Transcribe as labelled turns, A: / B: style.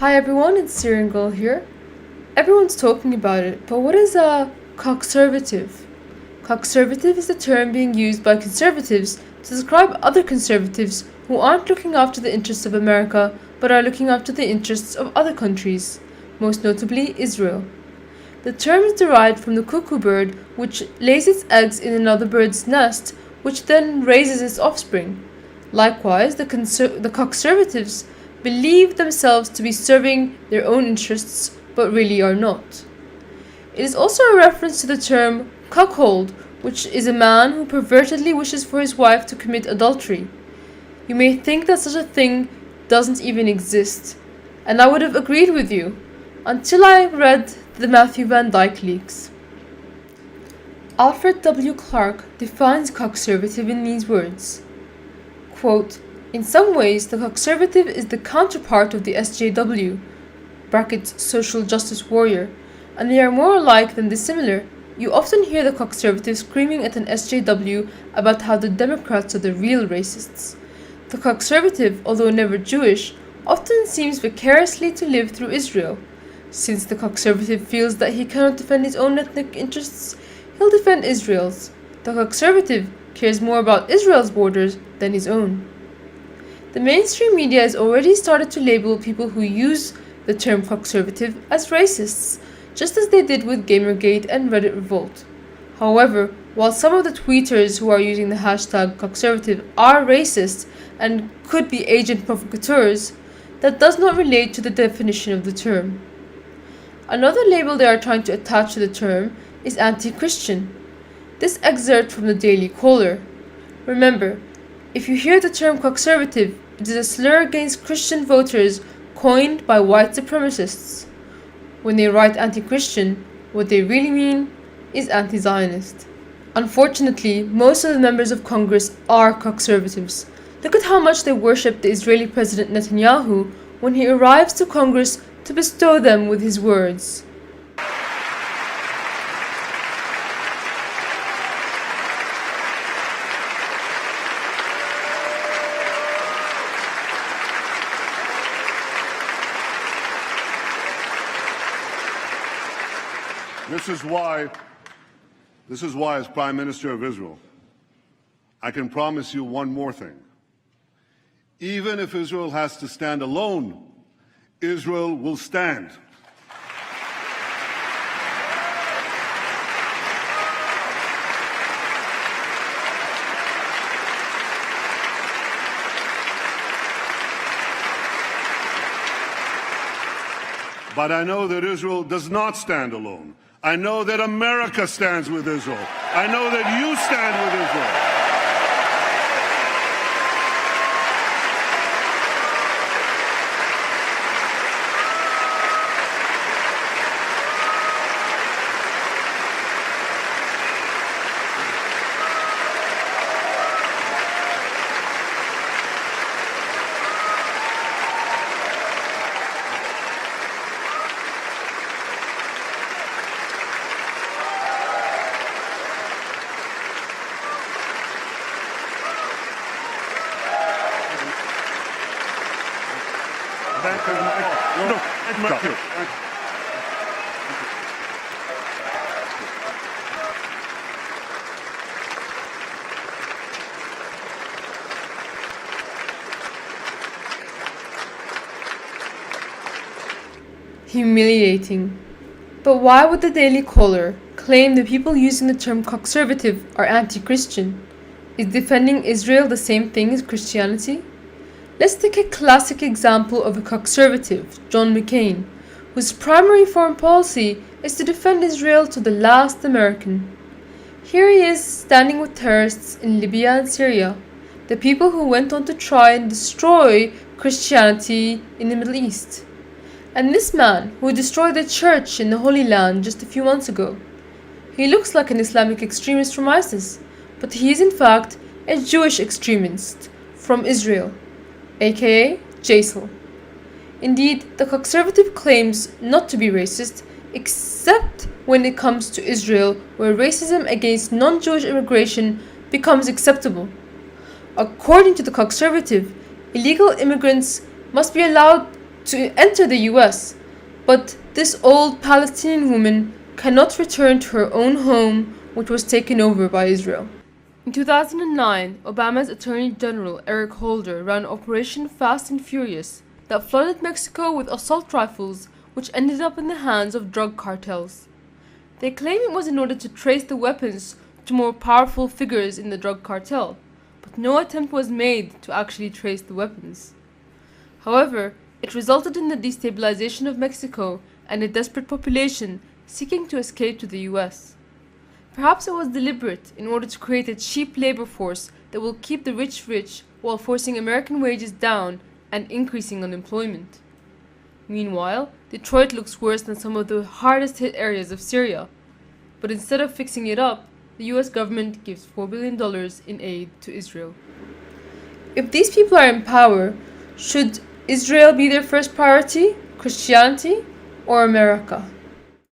A: Hi everyone, it's SyrianGirl here. Everyone's talking about it, but what is a Cuckservative? Cuckservative is the term being used by conservatives to describe other conservatives who aren't looking after the interests of America but are looking after the interests of other countries, most notably Israel. The term is derived from the cuckoo bird, which lays its eggs in another bird's nest, which then raises its offspring. Likewise, the Cuckservatives believe themselves to be serving their own interests, but really are not. It is also a reference to the term cuckold, which is a man who pervertedly wishes for his wife to commit adultery. You may think that such a thing doesn't even exist, and I would have agreed with you, until I read the Matthew Van Dyke leaks. Alfred W. Clark defines Cuckservative in these words, quote, "In some ways, the Cuckservative is the counterpart of the SJW, brackets social justice warrior, and they are more alike than dissimilar. You often hear the Cuckservative screaming at an SJW about how the Democrats are the real racists. The Cuckservative, although never Jewish, often seems vicariously to live through Israel. Since the Cuckservative feels that he cannot defend his own ethnic interests, he'll defend Israel's. The Cuckservative cares more about Israel's borders than his own." The mainstream media has already started to label people who use the term Cuckservative as racists, just as they did with Gamergate and Reddit Revolt. However, while some of the tweeters who are using the hashtag Cuckservative are racist and could be agent provocateurs, that does not relate to the definition of the term. Another label they are trying to attach to the term is anti-Christian. This excerpt from the Daily Caller. Remember, if you hear the term Cuckservative, it is a slur against Christian voters coined by white supremacists. When they write anti-Christian, what they really mean is anti-Zionist. Unfortunately, most of the members of Congress are Cuckservatives. Look at how much they worship the Israeli President Netanyahu when he arrives to Congress to bestow them with his words.
B: This is why, as Prime Minister of Israel, I can promise you one more thing. Even if Israel has to stand alone, Israel will stand. But I know that Israel does not stand alone. I know that America stands with Israel. I know that you stand with Israel.
A: Humiliating. But why would the Daily Caller claim the people using the term Cuckservative are anti-Christian? Is defending Israel the same thing as Christianity? Let's take a classic example of a Cuckservative, John McCain, whose primary foreign policy is to defend Israel to the last American. Here he is standing with terrorists in Libya and Syria, the people who went on to try and destroy Christianity in the Middle East. And this man, who destroyed a church in the Holy Land just a few months ago. He looks like an Islamic extremist from ISIS, but he is in fact a Jewish extremist from Israel, aka Jaisal. Indeed, the Cuckservative claims not to be racist, except when it comes to Israel, where racism against non-Jewish immigration becomes acceptable. According to the Cuckservative, illegal immigrants must be allowed to enter the US, but this old Palestinian woman cannot return to her own home, which was taken over by Israel. In 2009, Obama's Attorney General Eric Holder ran Operation Fast and Furious that flooded Mexico with assault rifles, which ended up in the hands of drug cartels. They claim it was in order to trace the weapons to more powerful figures in the drug cartel, but no attempt was made to actually trace the weapons. However, it resulted in the destabilization of Mexico and a desperate population seeking to escape to the US. Perhaps it was deliberate in order to create a cheap labor force that will keep the rich rich while forcing American wages down and increasing unemployment. Meanwhile, Detroit looks worse than some of the hardest hit areas of Syria. But instead of fixing it up, the US government gives $4 billion in aid to Israel. If these people are in power, should Israel be their first priority, Christianity, or America?